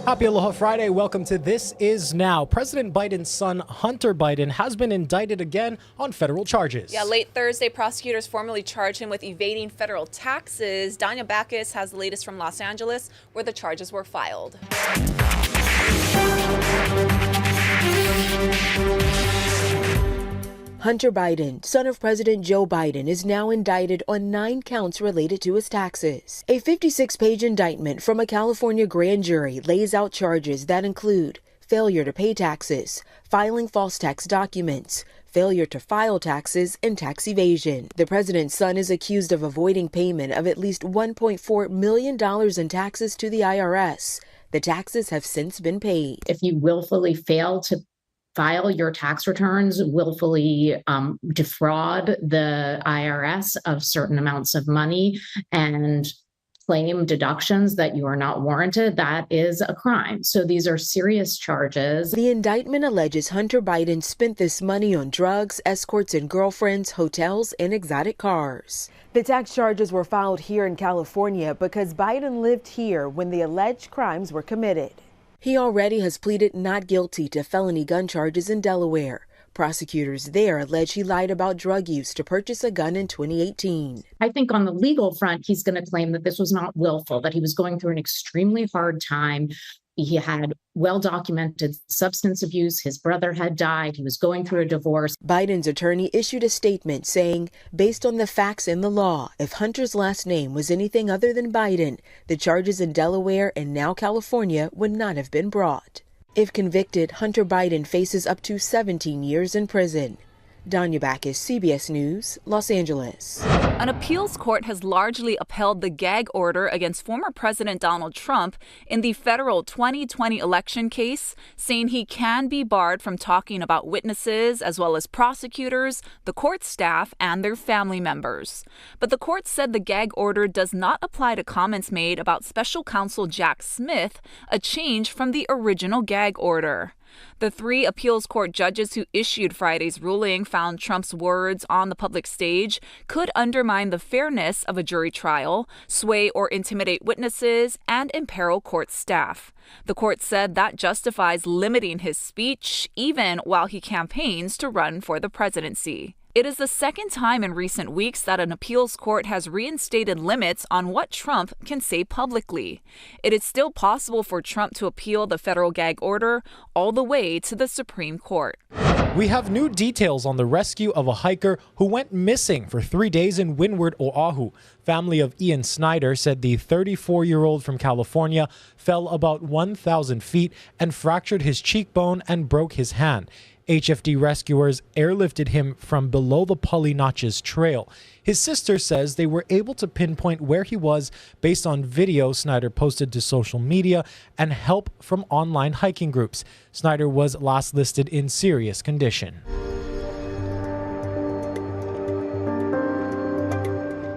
Happy Aloha Friday. Welcome to This Is Now. President Biden's son, Hunter Biden, has been indicted again on federal charges. Yeah, late Thursday, prosecutors formally charged him with evading federal taxes. Danya Backus has the latest from Los Angeles, where the charges were filed. Hunter Biden, son of President Joe Biden, is now indicted on 9 counts related to his taxes. A 56-page indictment from a California grand jury lays out charges that include failure to pay taxes, filing false tax documents, failure to file taxes, and tax evasion. The president's son is accused of avoiding payment of at least $1.4 million in taxes to the IRS. The taxes have since been paid. If you willfully fail to file your tax returns, willfully defraud the IRS of certain amounts of money, and claim deductions that you are not warranted, that is a crime. So these are serious charges. The indictment alleges Hunter Biden spent this money on drugs, escorts and girlfriends, hotels, and exotic cars. The tax charges were filed here in California because Biden lived here when the alleged crimes were committed. He already has pleaded not guilty to felony gun charges in Delaware. Prosecutors there allege he lied about drug use to purchase a gun in 2018. I think on the legal front, he's going to claim that this was not willful, that he was going through an extremely hard time. He had well-documented substance abuse. His brother had died. He was going through a divorce. Biden's attorney issued a statement saying, based on the facts in the law, if Hunter's last name was anything other than Biden, the charges in Delaware and now California would not have been brought. If convicted, Hunter Biden faces up to 17 years in prison. Danya Backus, CBS News, Los Angeles. An appeals court has largely upheld the gag order against former President Donald Trump in the federal 2020 election case, saying he can be barred from talking about witnesses as well as prosecutors, the court staff, and their family members. But the court said the gag order does not apply to comments made about special counsel Jack Smith, a change from the original gag order. The 3 appeals court judges who issued Friday's ruling found Trump's words on the public stage could undermine the fairness of a jury trial, sway or intimidate witnesses, and imperil court staff. The court said that justifies limiting his speech, even while he campaigns to run for the presidency. It is the second time in recent weeks that an appeals court has reinstated limits on what Trump can say publicly. It is still possible for Trump to appeal the federal gag order all the way to the Supreme Court. We have new details on the rescue of a hiker who went missing for 3 days in Windward, Oahu. Family of Ian Snyder said the 34-year-old from California fell about 1,000 feet and fractured his cheekbone and broke his hand. HFD rescuers airlifted him from below the Pali Notches Trail. His sister says they were able to pinpoint where he was based on video Snyder posted to social media and help from online hiking groups. Snyder was last listed in serious condition.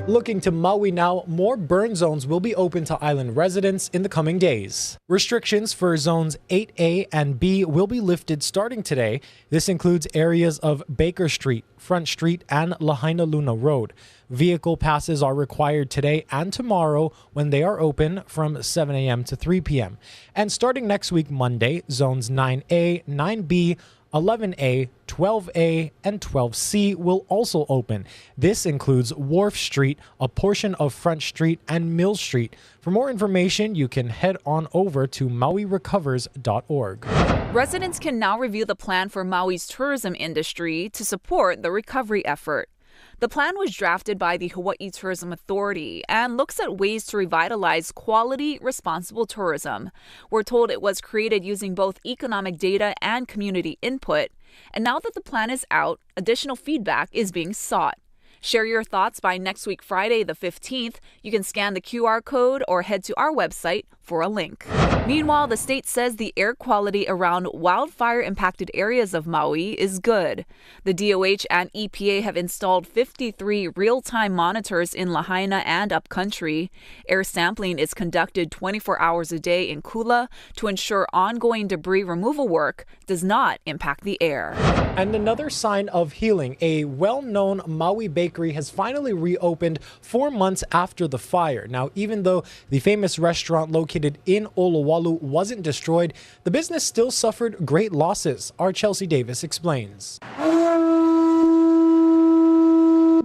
Looking to Maui now, more burn zones will be open to island residents in the coming days. Restrictions for zones 8A and B will be lifted starting today. This includes areas of Baker Street, Front Street, and Lahaina Luna Road. Vehicle passes are required today and tomorrow when they are open from 7 a.m. to 3 p.m. And starting next week, Monday, zones 9A, 9B, 11A, 12A, and 12C will also open. This includes Wharf Street, a portion of Front Street, and Mill Street. For more information, you can head on over to mauirecovers.org. Residents can now review the plan for Maui's tourism industry to support the recovery effort. The plan was drafted by the Hawaii Tourism Authority and looks at ways to revitalize quality, responsible tourism. We're told it was created using both economic data and community input. And now that the plan is out, additional feedback is being sought. Share your thoughts by next week, Friday, the 15th. You can scan the QR code or head to our website for a link. Meanwhile, the state says the air quality around wildfire-impacted areas of Maui is good. The DOH and EPA have installed 53 real-time monitors in Lahaina and upcountry. Air sampling is conducted 24 hours a day in Kula to ensure ongoing debris removal work does not impact the air. And another sign of healing, a well-known Maui bakery bakery has finally reopened 4 months after the fire. Now, even though the famous restaurant located in Olowalu wasn't destroyed, the business still suffered great losses. Our Chelsea Davis explains.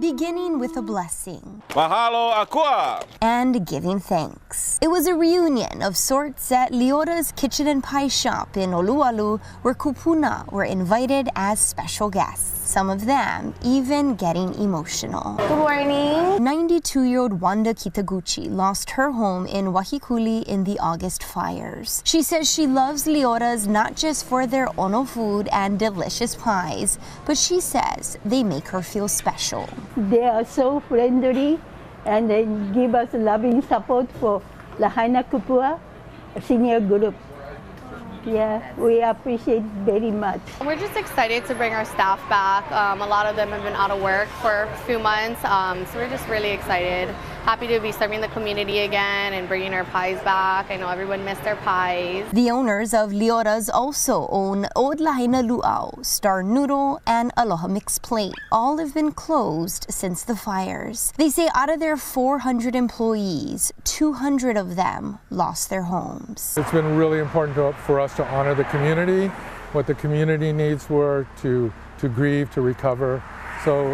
Beginning with a blessing. Mahalo akua. And giving thanks. It was a reunion of sorts at Leora's Kitchen and Pie Shop in Oluwalu, where kupuna were invited as special guests. Some of them even getting emotional. Good morning. 92-year-old Wanda Kitaguchi lost her home in Wahikuli in the August fires. She says she loves Leora's not just for their ono food and delicious pies, but she says they make her feel special. They are so friendly and they give us loving support for Lahaina Kupua senior group. Yeah, we appreciate very much. We're just excited to bring our staff back. A lot of them have been out of work for a few months, so we're just really excited. Happy to be serving the community again and bringing our pies back. I know everyone missed their pies. The owners of Leora's also own Od Lahaina Luau, Star Noodle, and Aloha Mix Plate. All have been closed since the fires. They say out of their 400 employees, 200 of them lost their homes. It's been really important for us to honor the community, what the community needs were to grieve, to recover. So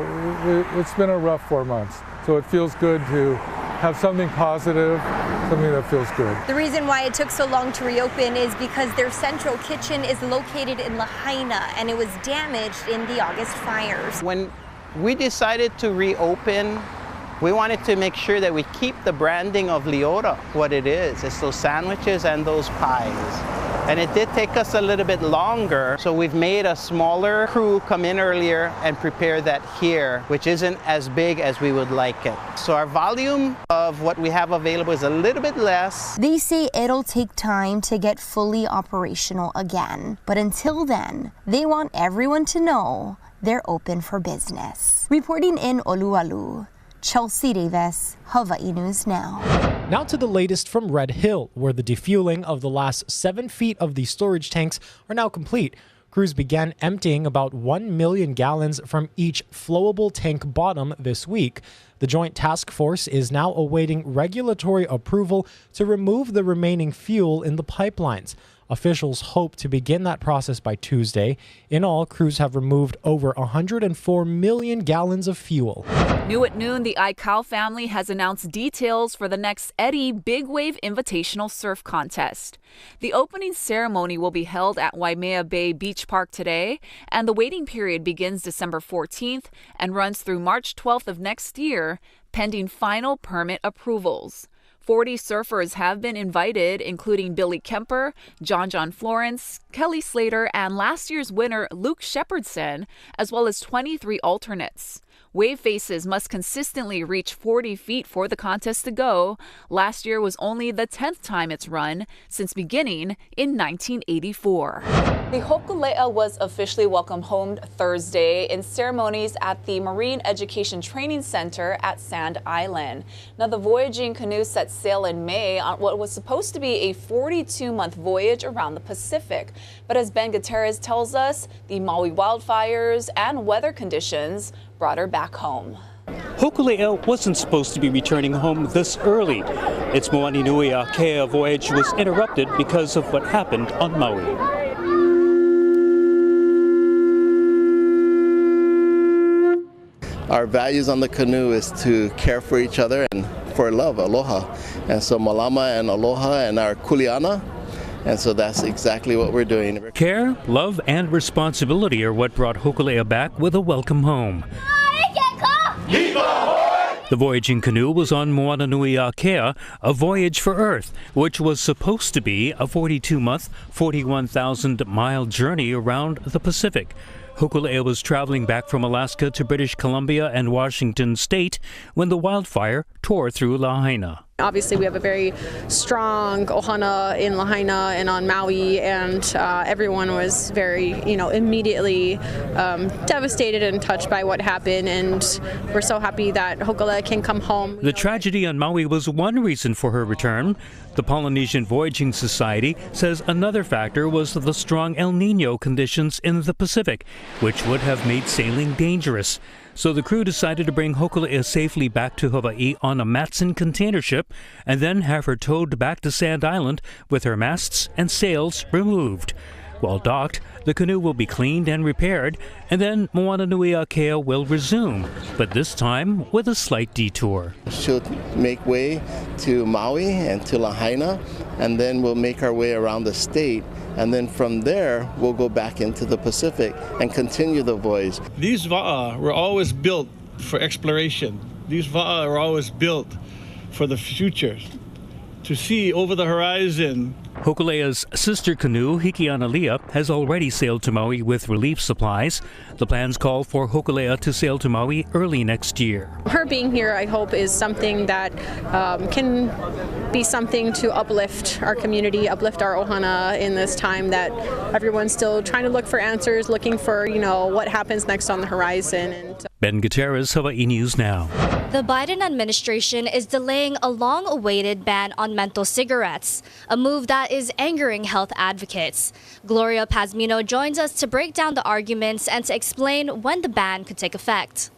it's been a rough 4 months. So it feels good to have something positive, something that feels good. The reason why it took so long to reopen is because their central kitchen is located in Lahaina and it was damaged in the August fires. When we decided to reopen, we wanted to make sure that we keep the branding of Leora what it is. It's those sandwiches and those pies. And it did take us a little bit longer, so we've made a smaller crew come in earlier and prepare that here, which isn't as big as we would like it. So our volume of what we have available is a little bit less. They say it'll take time to get fully operational again, but until then, they want everyone to know they're open for business. Reporting in Oluwalu, Chelsea Davis, Hawaii News Now. Now to the latest from Red Hill, where the defueling of the last 7 feet of the storage tanks are now complete. Crews began emptying about 1 million gallons from each flowable tank bottom this week. The Joint Task Force is now awaiting regulatory approval to remove the remaining fuel in the pipelines. Officials hope to begin that process by Tuesday. In all, crews have removed over 104 million gallons of fuel. New at noon, the Aikau family has announced details for the next Eddie Big Wave Invitational Surf Contest. The opening ceremony will be held at Waimea Bay Beach Park today, and the waiting period begins December 14th and runs through March 12th of next year, pending final permit approvals. 40 surfers have been invited, including Billy Kemper, John Florence, Kelly Slater, and last year's winner Luke Shepardson, as well as 23 alternates. Wave faces must consistently reach 40 feet for the contest to go. Last year was only the 10th time it's run since beginning in 1984. The Hokulea was officially welcomed home Thursday in ceremonies at the Marine Education Training Center at Sand Island. Now, the voyaging canoe set sail in May on what was supposed to be a 42-month voyage around the Pacific. But as Ben Gutierrez tells us, the Maui wildfires and weather conditions brought her back home. Hokulea wasn't supposed to be returning home this early. Its Moani Nui Akea voyage was interrupted because of what happened on Maui. Our values on the canoe is to care for each other and for love, aloha. And so malama and aloha and our kuleana. And so that's exactly what we're doing. Care, love, and responsibility are what brought Hokulea back with a welcome home. The voyaging canoe was on Moana Nui Akea, a voyage for Earth, which was supposed to be a 42-month, 41,000-mile journey around the Pacific. Hokulea was traveling back from Alaska to British Columbia and Washington State when the wildfire tore through Lahaina. Obviously, we have a very strong ohana in Lahaina and on Maui, and everyone was very, immediately devastated and touched by what happened, and we're so happy that Hokulea can come home. The tragedy on Maui was one reason for her return. The Polynesian Voyaging Society says another factor was the strong El Nino conditions in the Pacific, which would have made sailing dangerous. so the crew decided to bring Hokulea safely back to Hawaii on a Matson container ship and then have her towed back to Sand Island with her masts and sails removed. While docked, the canoe will be cleaned and repaired, and then Moana Nui Akea will resume, but this time with a slight detour. She'll make way to Maui and to Lahaina, and then we'll make our way around the state, and then from there we'll go back into the Pacific and continue the voyage. These va'a were always built for exploration. These va'a are always built for the future, to see over the horizon. Hokulea's sister canoe, Hikianalia, has already sailed to Maui with relief supplies. The plans call for Hokulea to sail to Maui early next year. Her being here, I hope, is something that can be something to uplift our community, uplift our ohana in this time that everyone's still trying to look for answers, looking for, what happens next on the horizon. And Ben Gutierrez, Hawaii News Now. The Biden administration is delaying a long-awaited ban on menthol cigarettes, a move that is angering health advocates. Gloria Pasmino joins us to break down the arguments and to explain when the ban could take effect.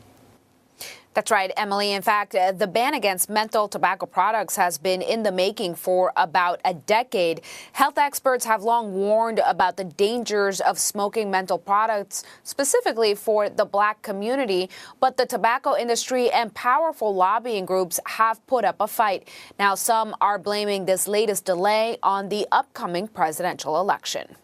That's right, Emily. In fact, the ban against menthol tobacco products has been in the making for about a decade. Health experts have long warned about the dangers of smoking menthol products, specifically for the Black community. But the tobacco industry and powerful lobbying groups have put up a fight. Now, some are blaming this latest delay on the upcoming presidential election.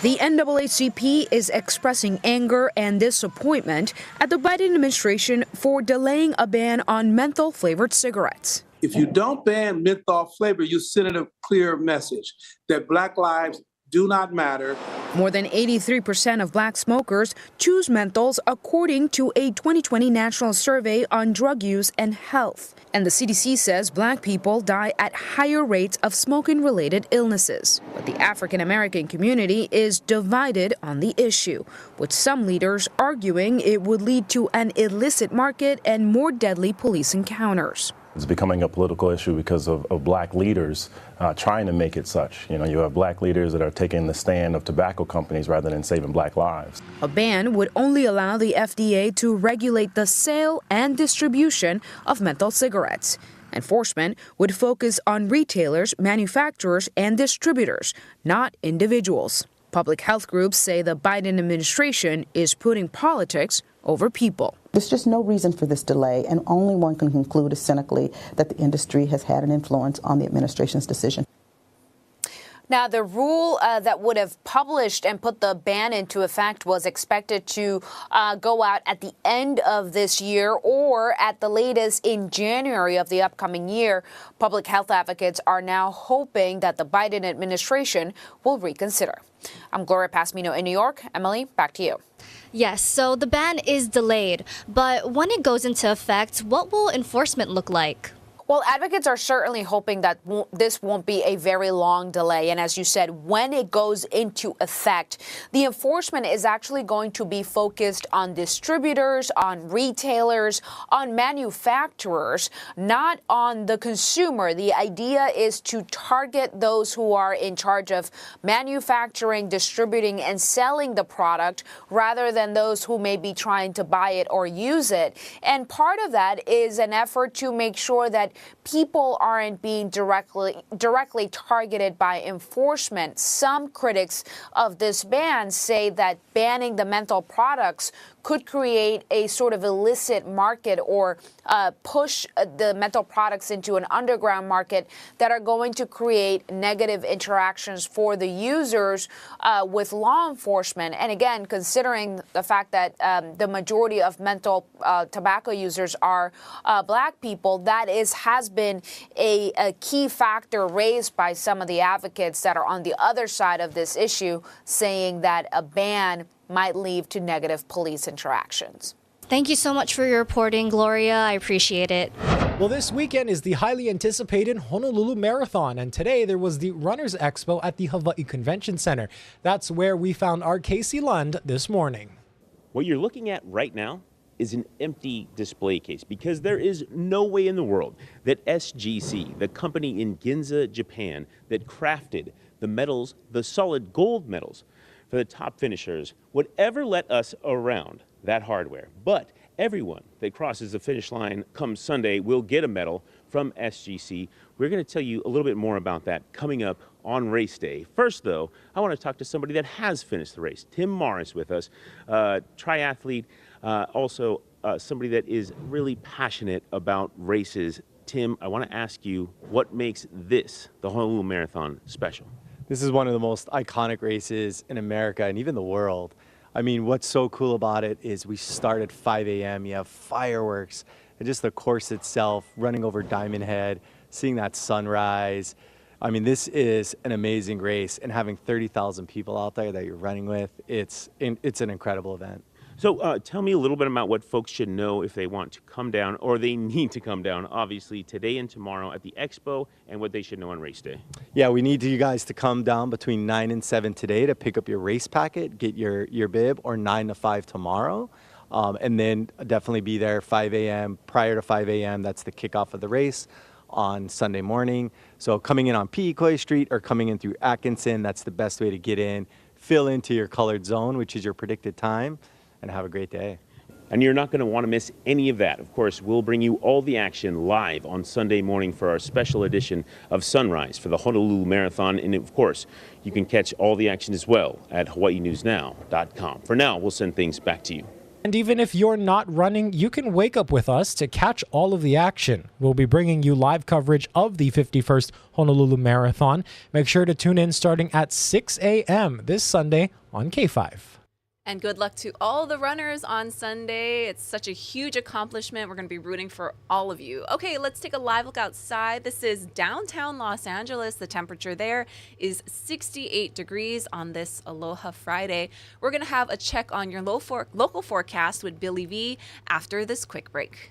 The NAACP is expressing anger and disappointment at the Biden administration for delaying a ban on menthol-flavored cigarettes. If you don't ban menthol flavor, you send a clear message that Black lives do not matter. More than 83% of Black smokers choose menthols, according to a 2020 national survey on drug use and health. And the CDC says Black people die at higher rates of smoking-related illnesses. But the African-American community is divided on the issue, with some leaders arguing it would lead to an illicit market and more deadly police encounters. It's becoming a political issue because of Black leaders trying to make it such. You have Black leaders that are taking the stand of tobacco companies rather than saving Black lives. A ban would only allow the FDA to regulate the sale and distribution of menthol cigarettes. Enforcement would focus on retailers, manufacturers, and distributors, not individuals. Public health groups say the Biden administration is putting politics over people. There's just no reason for this delay, and only one can conclude cynically that the industry has had an influence on the administration's decision. Now, the rule that would have published and put the ban into effect was expected to go out at the end of this year or at the latest in January of the upcoming year. Public health advocates are now hoping that the Biden administration will reconsider. I'm Gloria Pasmino in New York. Emily, back to you. Yes, so the ban is delayed, but when it goes into effect, what will enforcement look like? Well, advocates are certainly hoping that this won't be a very long delay. And as you said, when it goes into effect, the enforcement is actually going to be focused on distributors, on retailers, on manufacturers, not on the consumer. The idea is to target those who are in charge of manufacturing, distributing, and selling the product rather than those who may be trying to buy it or use it. And part of that is an effort to make sure that people aren't being directly targeted by enforcement. Some critics of this ban say that banning the menthol products could create a sort of illicit market or push the menthol products into an underground market that are going to create negative interactions for the users with law enforcement. And again, considering the fact that the majority of menthol tobacco users are Black people, that has been a key factor raised by some of the advocates that are on the other side of this issue, saying that a ban might lead to negative police interactions. Thank you so much for your reporting, Gloria. I appreciate it. Well, this weekend is the highly anticipated Honolulu Marathon, and today there was the Runners Expo at the Hawaii Convention Center. That's where we found our Casey Lund this morning. What you're looking at right now is an empty display case, because there is no way in the world that SGC, the company in Ginza, Japan, that crafted the medals, the solid gold medals for the top finishers, would ever let us around that hardware. But Everyone that crosses the finish line come Sunday will get a medal from SGC. We're going to tell you a little bit more about that coming up on race day. First, though, I want to talk to somebody that has finished the race. Tim Morris with us, triathlete, also somebody that is really passionate about races. Tim, I want to ask you, what makes this, the Honolulu Marathon, special? This is one of the most iconic races in America and even the world. I mean, what's so cool about it is we start at 5 a.m., you have fireworks, and just the course itself, running over Diamond Head, seeing that sunrise. I mean, this is an amazing race, and having 30,000 people out there that you're running with, it's an incredible event. So tell me a little bit about what folks should know if they want to come down, or they need to come down, obviously, today and tomorrow at the Expo, and what they should know on race day. Yeah, we need you guys to come down between 9 and 7 today to pick up your race packet, get your bib, or 9 to 5 tomorrow. And then definitely be there 5 a.m. Prior to 5 a.m., that's the kickoff of the race on Sunday morning. So coming in on Piikoi Street or coming in through Atkinson, that's the best way to get in, fill into your colored zone, which is your predicted time, and have a great day. And you're not going to want to miss any of that. Of course, we'll bring you all the action live on Sunday morning for our special edition of Sunrise for the Honolulu Marathon. And of course, you can catch all the action as well at hawaiinewsnow.com. For now, we'll send things back to you. And even if you're not running, you can wake up with us to catch all of the action. We'll be bringing you live coverage of the 51st Honolulu Marathon. Make sure to tune in starting at 6 a.m. this Sunday on K5. And good luck to all the runners on Sunday. It's such a huge accomplishment. We're going to be rooting for all of you. Okay, let's take a live look outside. This is downtown Los Angeles. The temperature there is 68 degrees on this Aloha Friday. We're going to have a check on your local forecast with Billy V after this quick break.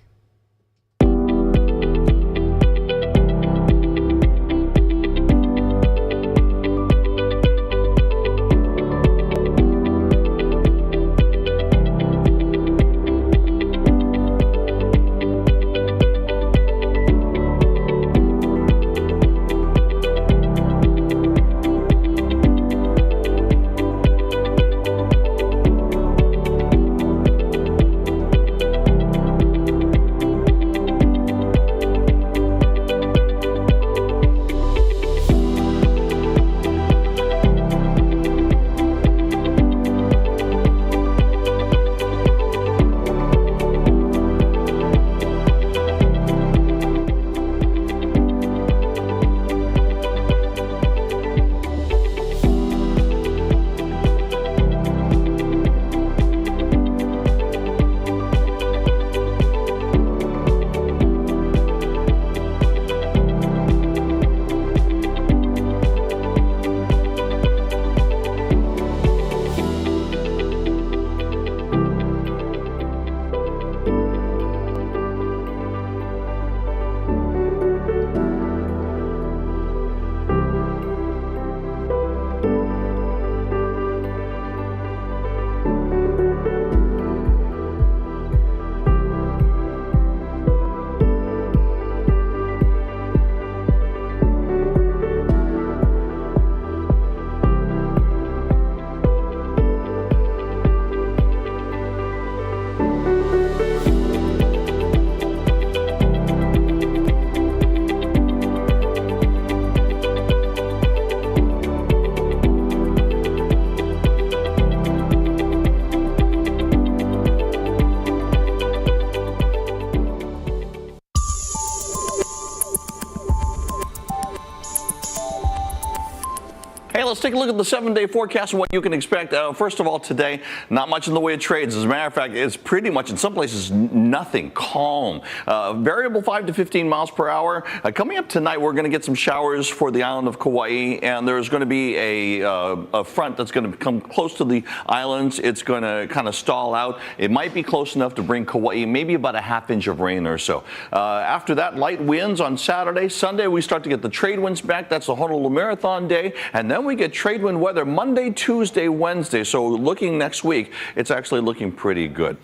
Hey, let's take a look at the 7-day forecast and what you can expect. First of all, today, not much in the way of trades. As a matter of fact, it's pretty much, in some places, nothing. Calm. Variable 5 to 15 miles per hour. Coming up tonight, we're going to get some showers for the island of Kauai, and there's going to be a front that's going to come close to the islands. It's going to kind of stall out. It might be close enough to bring Kauai maybe about a ½ inch of rain or so. After that, light winds on Saturday. Sunday, we start to get the trade winds back. That's the Honolulu Marathon day. And then we get trade wind weather Monday, Tuesday, Wednesday. So looking next week, it's actually looking pretty good.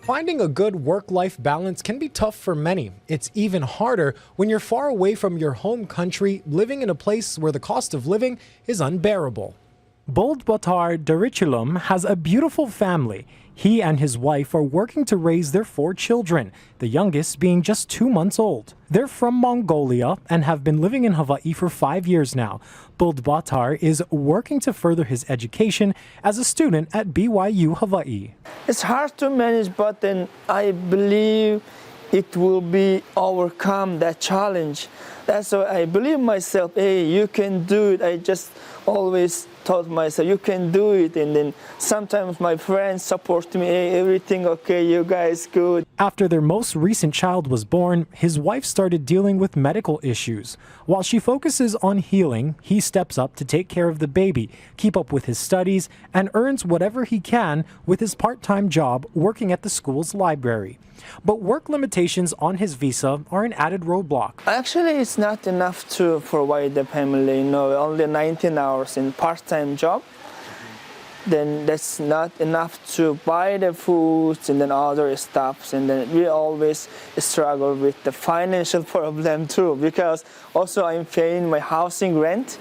Finding a good work-life balance can be tough for many. It's even harder when you're far away from your home country, living in a place where the cost of living is unbearable. Boldbatar Darichulum has a beautiful family. He and his wife are working to raise their 4 children, the youngest being just 2 months old. They're from Mongolia and have been living in Hawaii for 5 years now. Boldbatar is working to further his education as a student at BYU Hawaii. It's hard to manage, but then I believe it will be overcome that challenge. That's why I believe myself, hey, you can do it. I just always told myself, you can do it. And then sometimes my friends support me, hey, everything okay, you guys good. After their most recent child was born, his wife started dealing with medical issues. While she focuses on healing, he steps up to take care of the baby, keep up with his studies, and earns whatever he can with his part-time job working at the school's library. But work limitations on his visa are an added roadblock. Actually, it's not enough to provide the family, only 19 hours in part-time job. Then that's not enough to buy the foods and then other stuffs. And then we always struggle with the financial problem too, because also I'm paying my housing rent.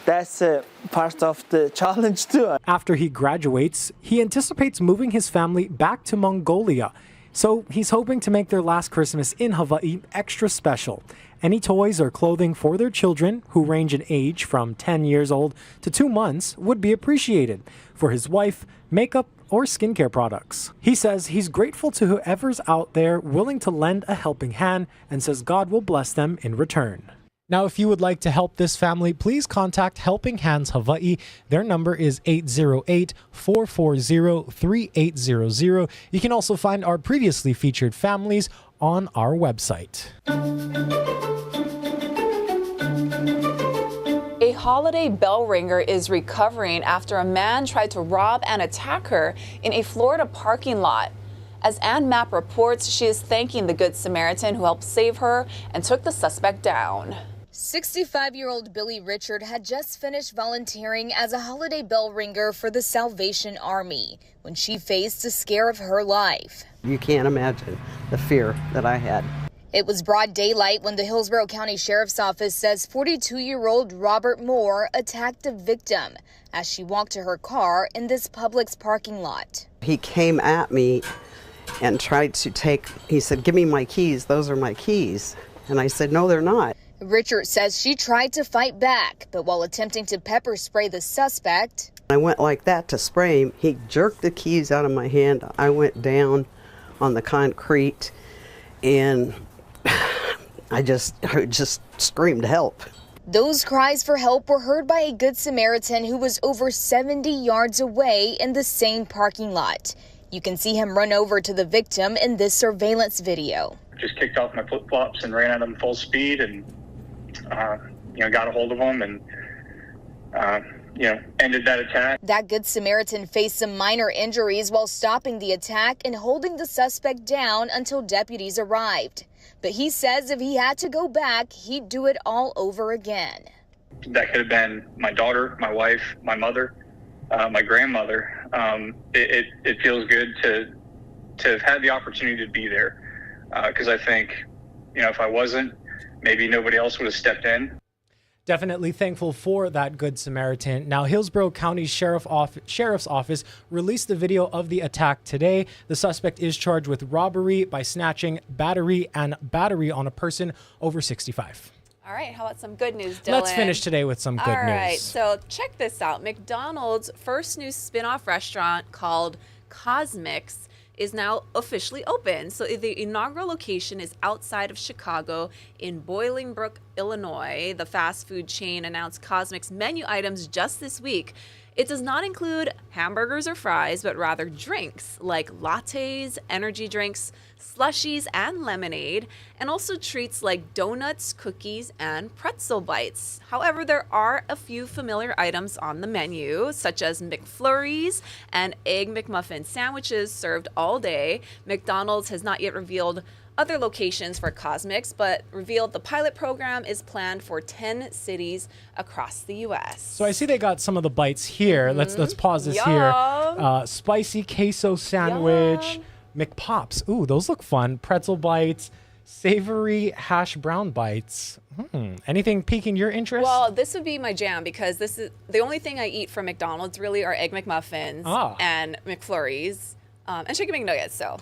That's a part of the challenge too. After he graduates, he anticipates moving his family back to Mongolia. So he's hoping to make their last Christmas in Hawaii extra special. Any toys or clothing for their children, who range in age from 10 years old to 2 months, would be appreciated. For his wife, makeup or skincare products. He says he's grateful to whoever's out there willing to lend a helping hand and says God will bless them in return. Now, if you would like to help this family, please contact Helping Hands Hawaii. Their number is 808-440-3800. You can also find our previously featured families on our website. A holiday bell ringer is recovering after a man tried to rob and attack her in a Florida parking lot. As Ann Mapp reports, she is thanking the Good Samaritan who helped save her and took the suspect down. 65-year-old Billy Richard had just finished volunteering as a holiday bell ringer for the Salvation Army when she faced the scare of her life. You can't imagine the fear that I had. It was broad daylight when the Hillsborough County Sheriff's Office says 42-year-old Robert Moore attacked the victim as she walked to her car in this Publix parking lot. He came at me and tried to he said, "Give me my keys, those are my keys." And I said, "No, they're not." Richard says she tried to fight back, but while attempting to pepper spray the suspect, I went like that to spray him. He jerked the keys out of my hand. I went down on the concrete and I just screamed help. Those cries for help were heard by a Good Samaritan who was over 70 yards away in the same parking lot. You can see him run over to the victim in this surveillance video. Just kicked off my flip-flops and ran at him full speed and, got a hold of him and, ended that attack. That Good Samaritan faced some minor injuries while stopping the attack and holding the suspect down until deputies arrived. But he says if he had to go back, he'd do it all over again. That could have been my daughter, my wife, my mother, my grandmother. It feels good to have had the opportunity to be there. Because I think, if I wasn't, maybe nobody else would have stepped in. Definitely thankful for that Good Samaritan. Now, Hillsborough County Sheriff's Office released the video of the attack today. The suspect is charged with robbery by snatching, battery, and battery on a person over 65. All right, how about some good news, Dylan? Let's finish today with some good news. All right, so check this out. McDonald's first new spin-off restaurant called Cosmix is now officially open. So the inaugural location is outside of Chicago in Bolingbrook, Illinois. The fast food chain announced Cosmix menu items just this week. It does not include hamburgers or fries, but rather drinks like lattes, energy drinks, slushies, and lemonade, and also treats like donuts, cookies, and pretzel bites. However, there are a few familiar items on the menu, such as McFlurries and Egg McMuffin sandwiches served all day. McDonald's has not yet revealed other locations for Cosmix, but revealed the pilot program is planned for 10 cities across the U.S. So I see they got some of the bites here. Let's pause this here. Spicy queso sandwich, McPops. Ooh, those look fun. Pretzel bites, Savory hash brown bites. Anything piquing your interest? Well, this would be my jam because this is the only thing I eat from McDonald's really are Egg McMuffins and McFlurries and Chicken McNuggets. So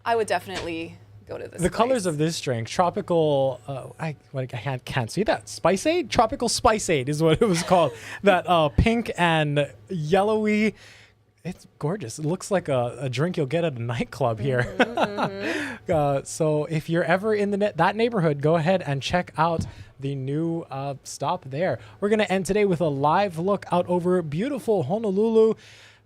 I would definitely go to this. The colors of this drink, tropical, I can't see that. Spiceade? Tropical Spiceade is what it was called. That pink and yellowy. It's gorgeous. It looks like a drink you'll get at a nightclub here. So if you're ever in that neighborhood, go ahead and check out the new stop there. We're going to end today with a live look out over beautiful Honolulu.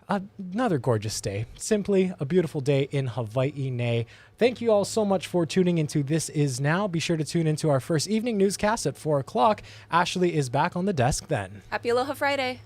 Another gorgeous day. Simply a beautiful day in Hawaii, Nei. Thank you all so much for tuning into This Is Now. Be sure to tune into our first evening newscast at 4 o'clock. Ashley is back on the desk then. Happy Aloha Friday.